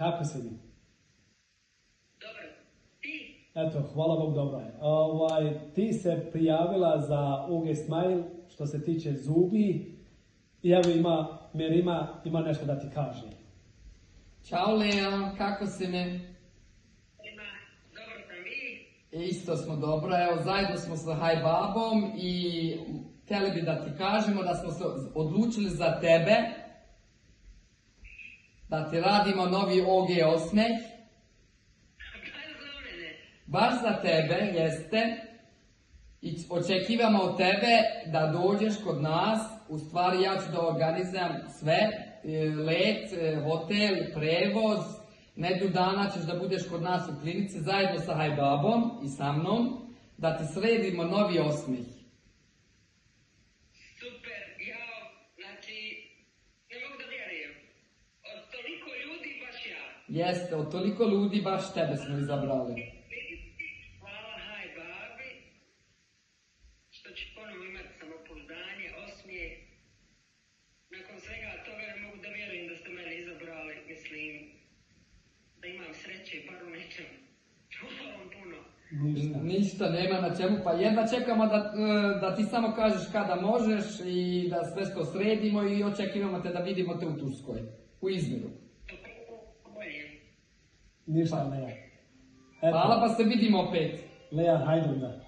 Kako si mi? Dobro, ti? Eto, hvala Bog, dobro je. Ti se prijavila za UG Smile što se tiče zubi i evo Merima nešto da ti kaže. Ćao Lea, kako si me? Ima, dobro sam vi? Isto smo dobro, evo zajedno smo sa Hajbabom i htjeli bi da ti kažemo da smo se odlučili za tebe, da ti radimo novi OG osmeh. Baš za tebe, jeste. I očekivamo od tebe da dođeš kod nas. U stvari ja ću da organizujem sve. Let, hotel, prevoz. Nedelju dana ćeš da budeš kod nas u klinici zajedno sa Hajbabom i sa mnom. Da ti sredimo novi osmih. Super, znači, ne mogu da vjerujem. Od toliko ljudi baš ja. Jeste, od toliko ljudi baš tebe smo izabrali. Hvala Hajbabi, što ću ponovo imati samopouzdanje, osmijeh. Nakon svega toga ne mogu da vjerujem da ste mene izabrali, mislim da imam sreće bar u nečem. Hvala vam puno. Ništa nema na čemu, pa jedva čekamo da ti samo kažeš kada možeš i da sve to sredimo i očekivamo te da vidimo te u Turskoj, u Izmiru. Ništa, Lea. Hvala, pa se vidimo opet. Lea, hajde onda.